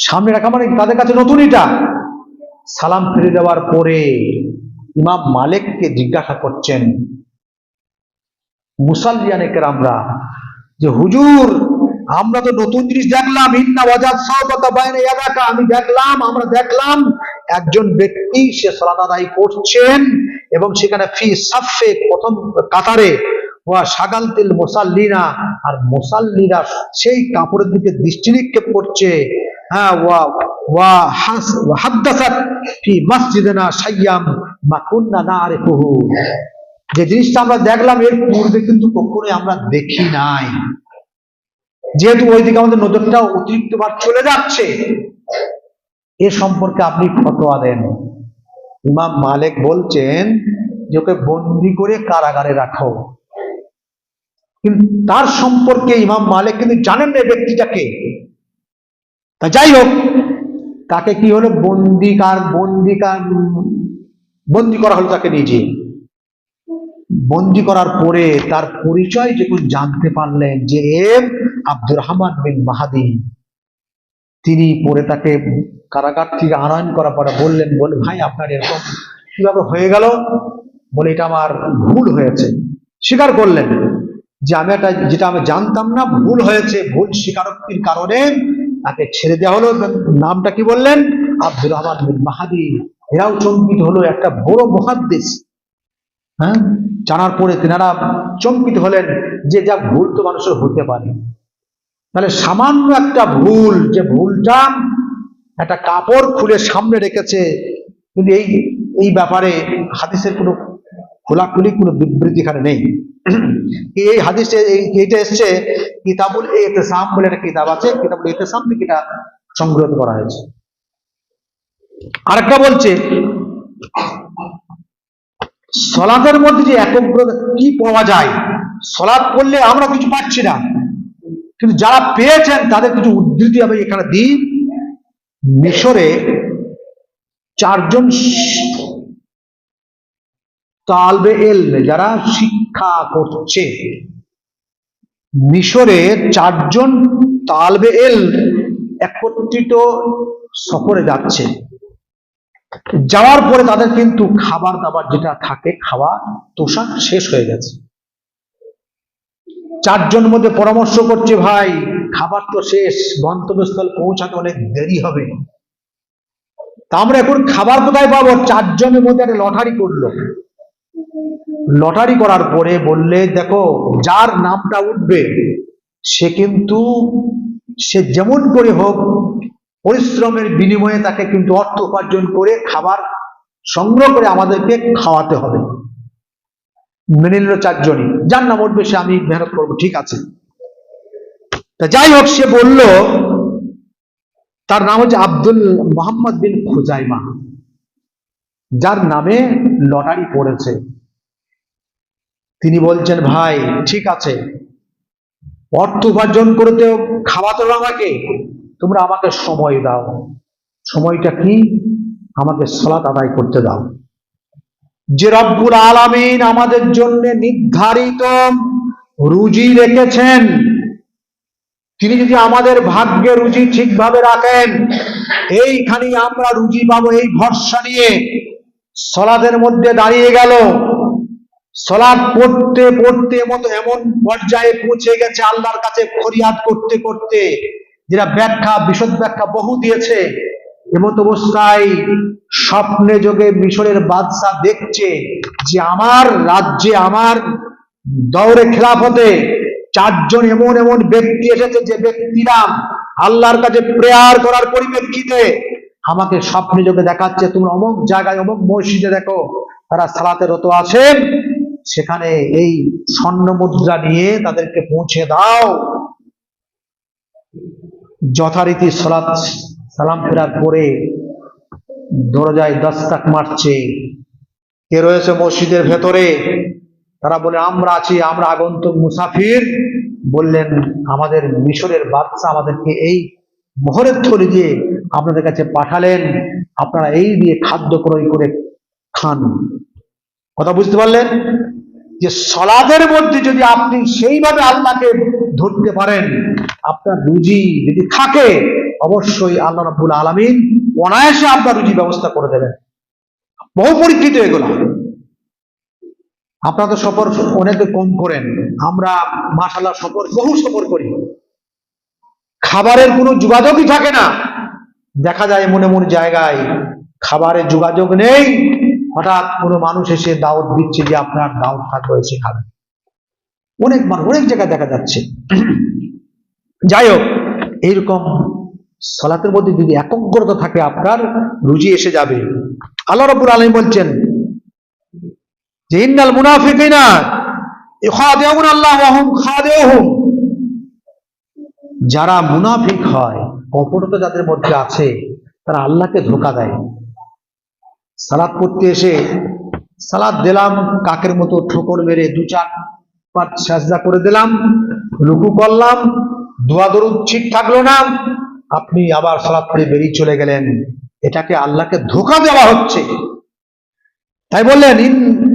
সামনে রাখা মানে তাদের কাছে নতুন। এটা সালাম ফিরে দেওয়ার পরে ইমাম মালিককে জিজ্ঞাসা করছেন মুসাল্লিয়ানে কেরামরা যে হুজুর, আমরা তো নতুন জিনিস দেখলাম, ইন্না ওয়াজাত সাওবাকা বাইনা ইয়াদাকা, আমরা দেখলাম একজন ব্যক্তি সে সালাত আদায় করছেন এবং সেখানে ফি সাফে প্রথম কাতারে, ওয়া শাগালতিল মুসাল্লিনা, আর মুসাল্লিরা সেই কাপড়ের দিকে দৃষ্টি নিক্ষেপ করছে। হ্যাঁ, ওয়া হাদাসাত ফি মসজিদিনা শাইয়াম মা কুননা নারিফুহু। যে জিনিসটা আমরা দেখলাম এর পূর্বে কিন্তু কখনোই আমরা দেখি নাই। যেহেতু ওই দিকে আমাদের নজরটা অতিরিক্তবার চলে যাচ্ছে, এ সম্পর্কে আপনি ফতোয়া দেন। ইমাম মালিক বলছেন যে ওকে বন্দি করে কারাগারে রাখো। কিন্তু তার সম্পর্কে ইমাম মালিক কিন্তু জানেন না ব্যক্তিটাকে। তা যাই হোক, তাকে কি হলো, বন্দি করা হলো। তাকে নিজে বন্দি করার পরে তার পরিচয় যখন জানতে পারলেন যে আব্দুর রহমান বিন মাহাদি, তিনি পরে তাকে কারাগার থেকে আনয়ন করার পরে বললেন, বলে ভাই আপনার এরকম কিভাবে হয়ে গেল? বলে এটা আমার ভুল হয়েছে, স্বীকার করলেন। যে যেটা আমি জানতাম না, ভুল হয়েছে, ভুল স্বীকারোক্তির কারণে তাকে ছেড়ে দেওয়া হলো। নামটা কি বললেন? আব্দুর রহমান বিন মাহদী। এরাও চমকিত হলো, একটা বড় মুহাদ্দিস। হ্যাঁ, জানার পরে তেনারা চমকিত হলেন যে যা ভুল তো মানুষের হতে পারে। তাহলে সামান্য একটা ভুল, যে ভুলটা একটা কাপড় খুলে সামনে রেখেছে, কিন্তু এই ব্যাপারে হাদিসের কোনো খোলাখুলি কোনো বিবৃতি এখানে নেই। এই হাদিসে এইটা এসছে কিতাবুল ইতিসাম বলে একটা কিতাব আছে, কিতাবুল ইতিসাম থেকে এটা সংগ্রহ করা হয়েছে। আরেকটা বলছে সলাতের মধ্যে যে একগ্রতা কি পাওয়া যায়, সলাৎ করলে আমরা কিছু পাচ্ছি না, কিন্তু যারা পেয়েছেন তাদের কিছু উদ্ধৃতি আমি এখানে দিই। মিশরে 4 জন তালবে ইলম, যারা শিক্ষা করছে, মিশরে 4 জন তালবে ইলম একত্রিত সফরে যাচ্ছে। যাওয়ার পরে তাদের কিন্তু খাবার দাবার যেটা থাকে, খাওয়া তোষা শেষ হয়ে গেছে। 4 জন মধ্যে পরামর্শ করছে, ভাই খাবার তো শেষ, গন্তব্যস্থল পৌঁছাতে অনেক দেরি হবে, তা আমরা এখন খাবার কোথায় পাবো? 4 জনের মধ্যে একটা লটারি করলো। লটারি করার পরে বললে, দেখো যার নামটা উঠবে সে কিন্তু, সে যেমন করে হোক পরিশ্রমের বিনিময়ে তাকে কিন্তু অর্থ উপার্জন করে খাবার সংগ্রহ করে আমাদেরকে খাওয়াতে হবে। মেনে নিল 4 জনই, যার নাম উঠবে সে আমি মেহনত করবো, ঠিক আছে। তা যাই হোক, সে বলল, তার নাম হচ্ছে আব্দুল মোহাম্মদ বিন খুজাইমা, যার নামে লটারি পড়েছে। তিনি বলছেন, ভাই ঠিক আছে, অর্থ উপার্জন করতে খাওয়াতে হবে আমাকে, তোমরা আমাকে সময় দাও। সময়টা কি? আমাকে সালাত আদায় করতে দাও। যে রব্বুল আলামিন আমাদের জন্য নির্ধারিত রুজি রেখেছেন, তিনি যদি আমাদের ভাগ্যে রুজি ঠিকভাবে রাখেন, এইখানেই আমরা রুজি পাবো, এই ভরসা নিয়ে সালাতের মধ্যে দাঁড়িয়ে গেল। সালাত পড়তে পড়তে এমন পর্যায়ে পৌঁছে গেছে, আল্লাহর কাছে ফরিয়াদ করতে করতে, যেটা বিশদ ব্যাখ্যা বহু দিয়েছে। এমত অবস্থায় স্বপ্নে যোগে মিশরের বাদশা দেখছে যে আমার রাজ্যে, আমার দৌরে খেলাফতে 4 জন এমন ব্যক্তি এসেছে, যে ব্যক্তিরা আল্লাহর কাছে প্রেয়ার করার পরিপ্রেক্ষিতে আমাকে স্বপ্নে যোগে দেখাচ্ছে, তোমরা অমুক জায়গায় অমুক মসজিদে দেখো তারা সালাতে রত আছেন, সেখানে এই স্বর্ণ মুদ্রা নিয়ে তাদেরকে পৌঁছে দাও। যথারীতি সালাত সালাম ফেরার পরে দরজায় দস্তক মারছে। কে রয়েছে মসজিদের ভেতরে? তারা বলে, আমরা আছি, আমরা আগন্তুক মুসাফির। বললেন, আমাদের মিশরের বাদশা আমাদেরকে এই মোহরের থলি দিয়ে আপনাদের কাছে পাঠালেন, আপনারা এই দিয়ে খাদ্য ক্রয় করে খান। কথা বুঝতে পারলেন? যে সালাতের মধ্যে যদি আপনি সেইভাবে আল্লাহকে ধরতে পারেন, আপনার রুজি যদি থাকে, অবশ্যই আল্লাহ রাব্বুল আলামিন অনায়াসে আপনার রুজি ব্যবস্থা করে দেবেন। বহু পরীক্ষিত এগুলো। আপনারা তো সফর অনেকে কম করেন, আমরা মাশাআল্লাহ বহু সফর করি, খাবারের কোনো যোগাযোগই থাকে না। দেখা যায় এমন জায়গায় খাবারের যোগাযোগ নেই, হঠাৎ কোনো মানুষ এসে দাওয়াত দিচ্ছে যে আপনার দাওয়াত থাকবে, এসে খাবেন। অনেক জায়গায় দেখা যাচ্ছে। যাই হোক, এইরকম সালাতের মধ্যে যদি একগ্রতা থাকে, আপনার রুজি এসে যাবে। আল্লাহ রাব্বুল আলামিন বলছেন যে ইন্নাল মুনাফিকিনা ইখাদিউন আল্লাহ ওয়া হুম খাদিউহুম, যারা মুনাফিক হয়, কপটতা যাদের মধ্যে আছে, তারা আল্লাহকে ধোঁকা দেয়। সালাত পড়তে এসে সালাত দিলাম কাকের মতো ঠোকর মেরে 2-4 পাঁচ সাজদা করে দিলাম, রুকু করলাম, দোয়া দরুদ ঠিক থাকলো না, আপনি আবার সালাত পড়ে বেরিয়ে চলে গেলেন। এটাকে আল্লাহকে ধোঁকা দেওয়া হচ্ছে। তাই বললেন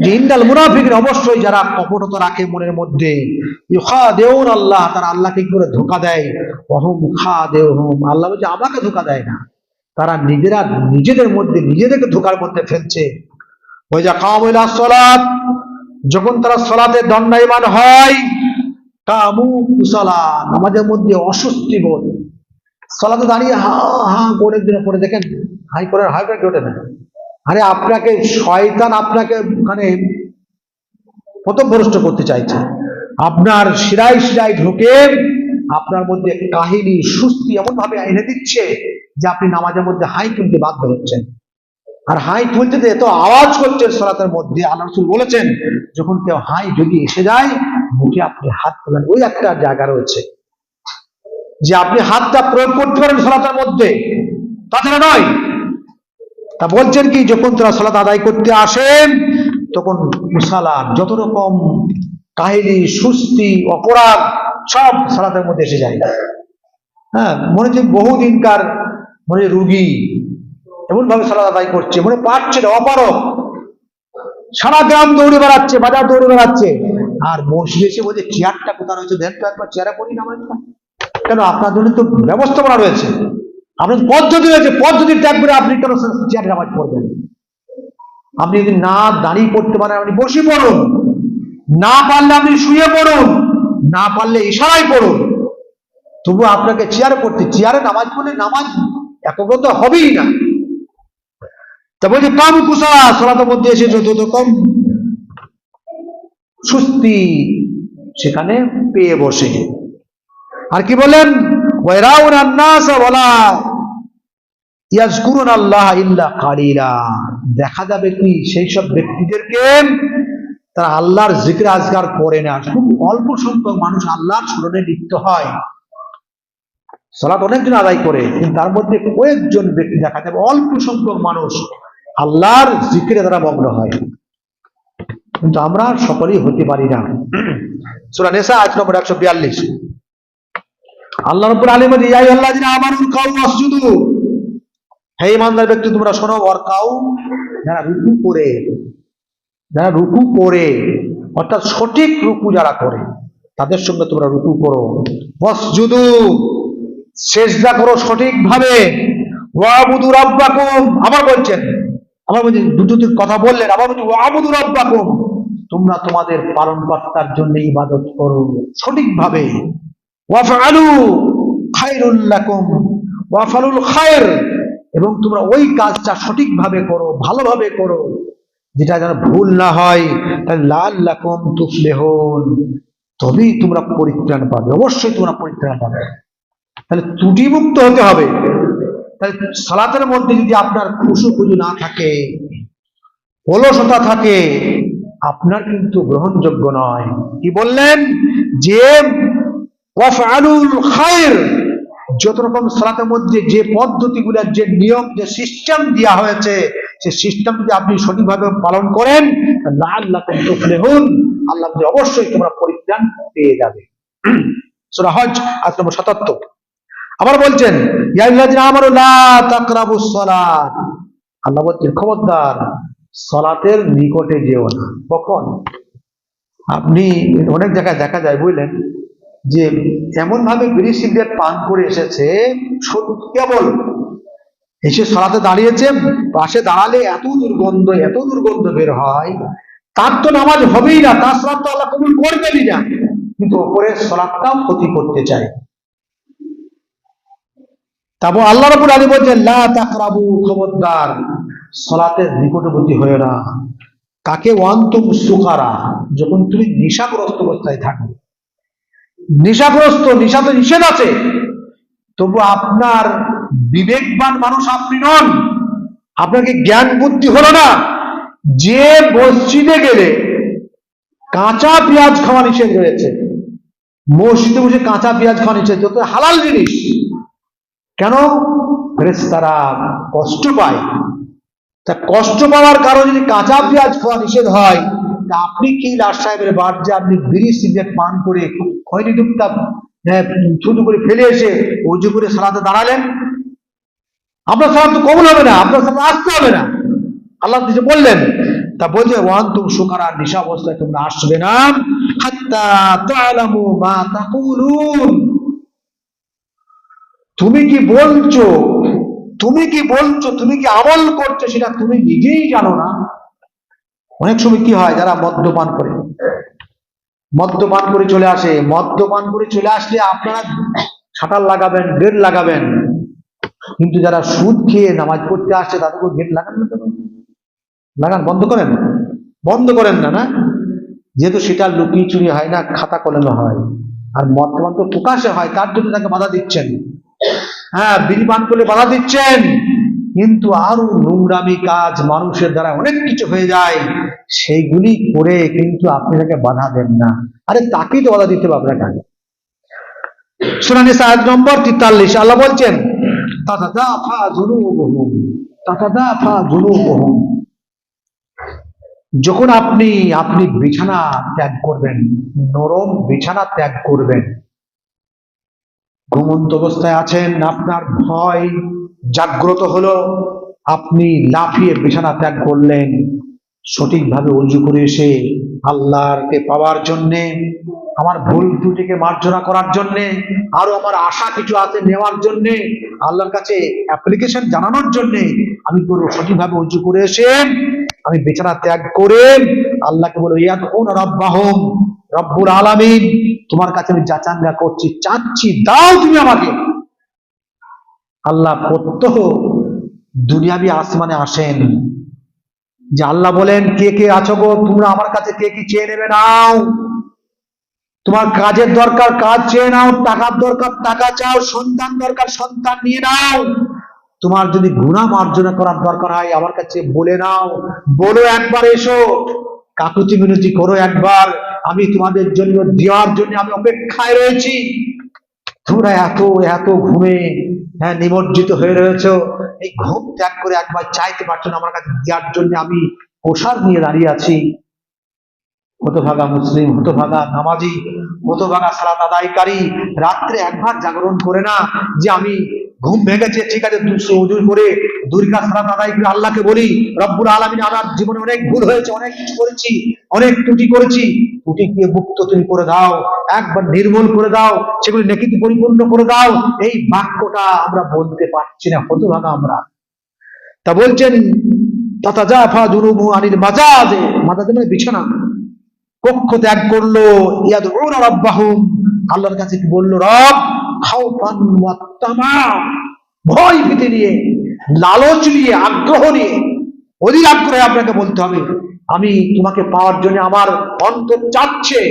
যে ইন্নাল মুনাফিকিন, অবশ্যই যারা কপটতা রাখে মনের মধ্যে, ইখাদিউন আল্লাহ, তারা আল্লাহকে কি করে ধোঁকা দেয়, ওয়া হুম খাদিউহুম, আল্লাহ বলছে আমাকে ধোঁকা দেয় না, তারা নিজেরা নিজেদের মধ্যে নিজেদেরকে ধোঁকার মধ্যে ফেলছে। ওই যা কামু ইলা সালাত, যখন তারা সালাতে দণ্ডায়মান হয়, কামু কুসালা, নামাজের মধ্যে অস্বস্তি বোধ। সালাতে দাঁড়িয়ে হা হা করে দিন পরে দেখেন হাই করে হাইটা ওঠে না। আরে আপনাকে শয়তান আপনাকে ওখানে পথভ্রষ্ট করতে চাইছে। আপনার শিরায় শিরায় ঢুকে আপনার মধ্যে কাহিনী সুস্তি এমন ভাবে এনে দিচ্ছে যে আপনি নামাজের মধ্যে হাই তুলতে বাধ্য হচ্ছেন। আর হাই তুলতে এত আওয়াজ করছেন সালাতের মধ্যে, আল্লাহ রাসূল বলেছেন যখন কেউ হাই যদি এসে যায় মুখে আপনি হাত তোলেন। ওই একটা জায়গা রয়েছে যে আপনি হাতটা প্রয়োগ করতে পারেন সালাতের মধ্যে, তাছাড়া নয়। তা বলছেন কি, যখন তোরা সালাত আদায় করতে আসেন তখন মুসালার যত রকম কাহিনী সুস্তি অপরাধ সব সালাতের মধ্যে এসে যায়। হ্যাঁ, মনে হচ্ছে বহুদিনকার মনে রুগী এমন ভাবে সালাত আদায় করছে, মনে পারছে না, অপারক, সারা গ্রাম দৌড়ে বেড়াচ্ছে, বাজার দৌড়ে বেড়াচ্ছে, আর মসজিদে এসে বলছে চেয়ারটা কোথায় রয়েছে দেন তো একবার, চেয়ারে পড়ি নামাজটা। কেন? আপনার জন্য তো ব্যবস্থাপনা রয়েছে, আপনার পদ্ধতি রয়েছে, পদ্ধতি ত্যাগ করে আপনি কেন চেয়ারে নামাজ পড়বেন? আপনি যদি না দাঁড়িয়ে পড়তে পারেন আপনি বসে পড়ুন, না পারলে আপনি শুয়ে পড়ুন, না পারলে ইশারায় পড়ুন, তবু আপনাকে চেয়ারে পড়তে, চেয়ারে নামাজ পড়লে নামাজ একগ্রত হবেই না। তা বলছে কাম কুসা, সালাতের মধ্যে এসে যত রকম সুস্তি সেখানে পেয়ে বসে। আর কি বলেন, ওয়ারাউনা নাস ওয়ালা ইয়াজকুরুন আল্লাহ ইল্লা কালিলা, দেখা যাবে কি সেই সব ব্যক্তিদেরকে তারা আল্লাহর জিকির আজকার করে না, খুব অল্প সংখ্যক মানুষ আল্লাহর স্মরণে লিপ্ত হয়। সালাত অনেকজন আদায় করে, কিন্তু তার মধ্যে কয়েকজন ব্যক্তি দেখা যাবে, অল্প সংখ্যক মানুষ আল্লাহর জিকিরে তারা মগ্ন হয়। কিন্তু আমরা সকলেই হতে পারি না। সূরা নিসা আয়াত নম্বর 142, আল্লাহ রাব্বুল আলামিন বলেন ইয়া আইয়ুহাল্লাযিনা আমানু কাউ ওয়াসজুদু, হে ঈমানদার ব্যক্তি তোমরা শোনো, ওয়ারকাউ, যারা রুকু করে অর্থাৎ সঠিক রুকু যারা করে তাদের সঙ্গে তোমরা রুকু করো, ওয়াসজুদু, সিজদা করো সঠিকভাবে, ওয়াবুদু রাব্বাকুম, আবার বলছেন দুটো কথা বললেন, আবার বলছেন ওয়াবুদু রাব্বাকুম, তোমরা তোমাদের পালনকর্তার জন্য ইবাদত করো সঠিকভাবে, ওয়াফআলু খায়রুল লাকুম, ওয়াফআলুল খায়র, এবং তোমরা ওই কাজটা সঠিকভাবে করো, ভালোভাবে করো, যেটা যেন ভুল না হয়, তাহলে লাআল্লাকুম তুফলিহুন, তবেই তোমরা পরিত্রাণ পাবে, অবশ্যই তোমরা পরিত্রাণ পাবে। তাহলে ত্রুটিমুক্ত হতে হবে। তাহলে সালাতের মধ্যে যদি আপনার খুশু না থাকে, অলসতা থাকে, আপনার কিন্তু গ্রহণযোগ্য নয়। কি বললেন যে ওয়াফআলুল খায়র, যত রকম সালাতের মধ্যে যে পদ্ধতিগুলো, যে নিয়ম, যে সিস্টেম দেওয়া হয়েছে, সেই সিস্টেম যদি আপনি সঠিকভাবে পালন করেন লাআল্লাকুম তুফলিহুন, আল্লাহ অবশ্যই তোমরা পরিত্রাণ পেয়ে যাবে। সূরা হজ আয়াত নম্বর 77। আবার বলছেন ইয়া আইয়ুহাল্লাযিনা আমানু লা তাকরাবুস সালাত, আল্লাহ বলছেন খবরদার সালাতের নিকটে যেও না। কখন? আপনি অনেক জায়গায় দেখা যায় বুঝলেন যে এমন ভাবে বিড়ি সিগারেট পান করে এসেছে, কেবল এসে সালাতে দাঁড়িয়েছে, পাশে দাঁড়ালে এত দুর্গন্ধ বের হয়, তার তো নামাজ হবেই না, তার সালাত তো আল্লাহ কবুল করবেনই না, কিন্তু ওপরের সালাতটাও ক্ষতি করতে চায়। তারপর আল্লাহ রাব্বুল আলামিন বলছেন লা তাকরাবু, খবরদার সালাতের নিকটবর্তী হয়ে না। কাকে? ওয়ান্তুম সুকারা, যখন তুমি নেশাগ্রস্ত অবস্থায় থাকবে। নেশাগ্রস্ত, নেশা তো নিষেধ আছে, তবু আপনার বিবেকবান মানুষ আপনি নন, আপনাকে জ্ঞান বুদ্ধি হলো না যে মসজিদে গেলে কাঁচা পেঁয়াজ খাওয়া নিষেধ রয়েছে, মসজিদে বসে কাঁচা পেঁয়াজ খাওয়া নিষেধ, যত হালাল জিনিস। কেন? ফেরেশতারা কষ্ট পায়, তা কষ্ট পাওয়ার কারণে যদি কাঁচা পেঁয়াজ খাওয়া নিষেধ হয়, তা আপনি কি লাট সাহেবের বাদ যে আপনি বিড়ি সিগারেট পান করে খয়নি ডুবটা থুতু করে ফেলে এসে ওযু করে সালাতে দাঁড়ালেন, আপনার সালাত তো কবুল হবে না, আপনার সালাত আসতে হবে না। আল্লাহ নিজে বললেন, তা বলছে ওয়ান্তুম সুকারা, নেশা অবস্থায় তোমরা আসবে না, হাত্তা তা'লামু মা তাকুলুন, তুমি কি বলছো, তুমি কি আমল করছো সেটা তুমি নিজেই জানো না। অনেক সময় কি হয়, যারা মদ্যপান করে মদ্যপান করে চলে আসে, মদ্যপান করে চলে আসলে আপনারা শাটার লাগাবেন, গেট লাগাবেন, কিন্তু যারা সুদ খেয়ে নামাজ পড়তে আসছে তাদেরকে গেট লাগান না কেন? লাগান, বন্ধ করেন, বন্ধ করেন না, না? যেহেতু সেটা লুকিয়ে চুরি হয় না, খাতা কলমে হয়, আর মদ্যপান তো প্রকাশে হয়, তার জন্য তাকে বাধা দিচ্ছেন। হ্যাঁ, বিড়ি পান করলে বাধা দিচ্ছেন, কিন্তু আরো নোংরামি কাজ মানুষের দ্বারা অনেক কিছু হয়ে যায়, সেইগুলি করে কিন্তু আপনি তাকে বাধা দেন না। আরে তাকেই তো বাধা দিতে হবে আপনাকে। সূরা নিসা আয়াত নম্বর 43 আল্লাহ বলছেন, তাতাদাফা যুনুবুহুম, তাতাদাফা যুনুবুহুম। যখন আপনি বিছানা ত্যাগ করবেন, নরম বিছানা ত্যাগ করবেন, ঘুমন্ত অবস্থায় আছেন, আপনার ভয় জাগ্রত হলো, আপনি লাফিয়ে বিছানা ত্যাগ করলেন, সঠিকভাবে অজু করে এসে আল্লাহকে পাওয়ার জন্যে, আমার ভুল ত্রুটিকে মার্জনা করার জন্যে, আরো আমার আশা কিছু আছে নেওয়ার জন্যে, আল্লাহর কাছে অ্যাপ্লিকেশন জানানোর জন্যে আমি করবো সঠিকভাবে অজু করে এসে আমি বিছানা ত্যাগ করে আল্লাহকে বলবো, ইয়াদউনা রাব্বাহুম, রব্বুল আলামিন, তোমার কাছে আমি যাচাঙ্গা করছি, চাচ্ছি, দাও তুমি আমাকে। আল্লাহ প্রত্যহ দুনিয়াবি আসমানে আসেন, যে আল্লাহ বলেন, কে কে আছো গো তোমরা আমার কাছে, কে কি চেয়ে নেবে নাও, তোমার কাজের দরকার কাজ চেয়ে নাও, টাকার দরকার টাকা চাও, সন্তান দরকার সন্তান নিয়ে নাও, তোমার যদি গুনাহ মার্জনা করার দরকার হয় আমার কাছে বলে নাও, বলো একবার এসো, কাকুতি মিনতি করো একবার, আমি তোমাদের জন্য দেওয়ার জন্য আমি অপেক্ষায় রয়েছি। তোমরা এত এত ঘুমে নিমজ্জিত হয়ে রয়েছে, এই ঘুম ত্যাগ করে একবার চাইতে পারছো না আমার কাছে দেওয়ার জন্য আমি প্রসাদ নিয়ে দাঁড়িয়ে আছি। হতভাগা মুসলিম, হতভাগা নামাজি, হতভাগা সালাত আদায়কারী, রাত্রে একবার জাগরণ করে না যে আমি ঘুম ভেঙেছে, ঠিক আছে, ওযু করে দুর্গা সালাত আদায় করে আল্লাহকে বলি, রব্বুল আলামিন, আমার জীবনে অনেক ভুল হয়েছে, অনেক কিছু করেছি, অনেক ত্রুটি করেছি, ত্রুটিকে মুক্ত তুমি করে দাও, একবার নির্মূল করে দাও, সেগুলি নেকিতে পরিপূর্ণ করে দাও। এই বাক্যটা আমরা বলতে পারছি না, হতভাগা আমরা। তা বলছেন, তাতাজাফা জুনুবুহুম আনিল মাজাজি, মাজাজি মানে বিছানা, কক্ষ ত্যাগ করলো, ইয়াদউনা রাব্বাহুম, আল্লাহর কাছে কি বললো, রব, খাউফান ওয়া তামা, ভয় ভীতি নিয়ে, লালচ নিয়ে, আগ্রহ নিয়ে, অধীর আগ্রহে আপনাকে বলতে হবে, আমি তোমাকে পাওয়ার জন্য আমার অন্তর চাচ্ছে,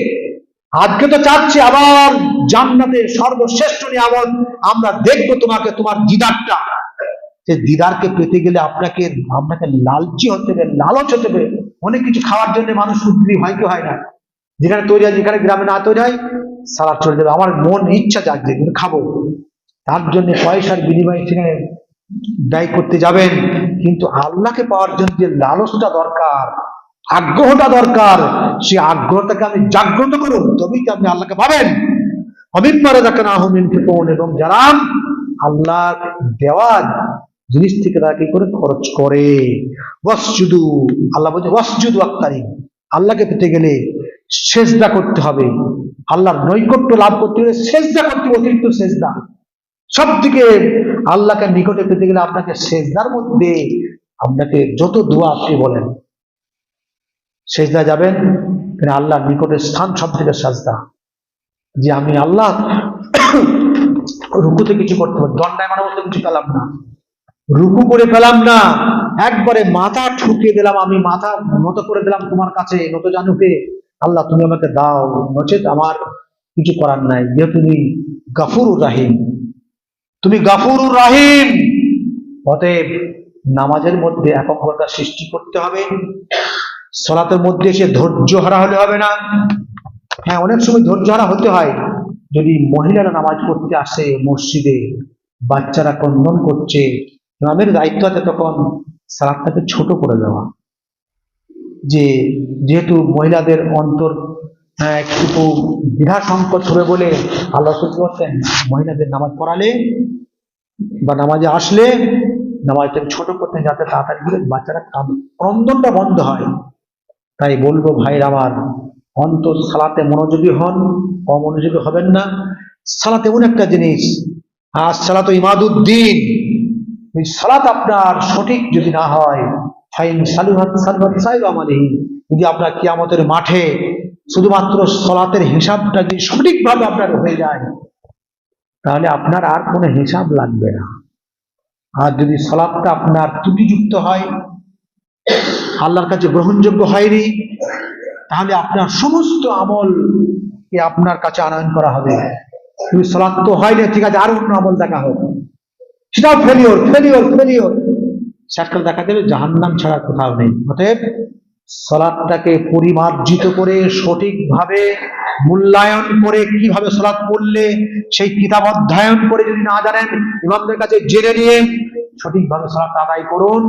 আজকে তো চাচ্ছে, আবার জান্নাতের সর্বশ্রেষ্ঠ নিয়ামত আমরা দেখবো তোমাকে, তোমার দিদারটা। যে দিদারকে পেতে গেলে আপনাকে লালচি হতে হবে, লালচ হতে হবে। অনেক কিছু খাওয়ার জন্য মানুষ উদ্গ্রীব হয় কি হয় না? যেখানে তৈরি হয়, যেখানে গ্রামে না তৈরি হয়, সারা চলে যাবে, আমার মন ইচ্ছা জাগছে কিন্তু খাবো, তার জন্য পয়সার বিনিময়ে সেখানে ব্যয় করতে যাবেন। কিন্তু আল্লাহকে পাওয়ার জন্য যে লালসটা দরকার, আগ্রহটা দরকার, সেই আগ্রহটাকে আমি জাগ্রত করুন, তবেই তো আপনি আল্লাহকে পাবেন। এবং যারা আল্লাহ দেওয়া জিনিস থেকে তারা কি করে খরচ করে, ওয়াসজুদু, আল্লাহ বলছে ওয়াসজুদু ওয়াক্তারিব, আল্লাহকে পেতে গেলে সেজদা করতে হবে, আল্লাহর নৈকট্য লাভ করতে গেলে সেজদা করতে হবে, অতিরিক্ত সেজদা। সব থেকে আল্লাহকে নিকটে পেতে গেলে আপনাকে সেজদার মধ্যে, আপনাকে যত দোয়া আপনি বলেন সেজদা যাবেন, কিন্তু আল্লাহর নিকটের স্থান সব থেকে সেজদা। যে আমি আল্লাহ রুকুতে কিছু করতে পারি, দণ্ডায়মান অবস্থায় কিছু পেলাম না, রুকু করে পেলাম না, একবারে মাথা ঠুকে দিলাম, আমি মাথা নত করে দিলাম তোমার কাছে, নত জানুকে, আল্লাহ তুমি আমাকে দাও, নচেত আমার কিছু করার নাই, যেহেতু তুমি গাফুরুর রাহিম, তুমি গাফুরুর রাহিম। অতএব নামাজের মধ্যে একগ্রতা সৃষ্টি করতে হবে, সালাতের মধ্যে এসে ধৈর্য হারা হলে হবে না। হ্যাঁ, অনেক সময় ধৈর্য হারা হতে হয়, যদি মহিলারা নামাজ পড়তে আসে মসজিদে, বাচ্চারা ক্রন্দন করছে, ইমামের দায়িত্ব আছে তখন সালাতটাকে ছোট করে দেওয়া, যে যেহেতু মহিলাদের অন্তর একটু দ্বিধা সংকট হবে বলে আল্লাহ বলছেন, মহিলাদের নামাজ পড়ালে বা নামাজে আসলে নামাজটাকে ছোট করতে, যাতে তাড়াতাড়ি করে বাচ্চারা ক্রন্দনটা বন্ধ হয়। তাই বলবো ভাইরা আমার, অন্তর সালাতে মনোযোগী হন, অমনোযোগী হবেন না। সালাত এমন একটা জিনিস, আর সালাত ইমাদুদ্দিন, এই সালাত আপনার সঠিক যদি না হয়, ফাইন সালিহাত সালিহাত সাইরু আমালিহি, যদি আপনার কিয়ামতের মাঠে শুধুমাত্র সলাতের হিসাবটা যদি সঠিকভাবে আপনার হয়ে যায়, তাহলে আপনার আর কোনো হিসাব লাগবে না। আর যদি সলাতটা আপনার ত্রুটিযুক্ত হয়, আল্লাহর কাছে গ্রহণযোগ্য হয়নি, তাহলে আপনার সমস্ত আমলকে আপনার কাছে আনয়ন করা হবে। তুমি সলাত তো হয়নি, ঠিক আছে, আর অন্য আমল দেখা হোক, সেটাও ফেলিওর ফেলিওর ফেলিওর, শেষকালে দেখা যাবে জাহান্নাম ছাড়া কোথাও নেই। অতএব সলাতটাকে পরিমার্জিত করে সঠিকভাবে মূল্যায়ন করে, কিভাবে সলাত পড়লে সেই কিতাব অধ্যয়ন করে, যদি না জানেন ইমামদের কাছে জেনে নিয়ে সঠিকভাবে সলাত আদায় করুন।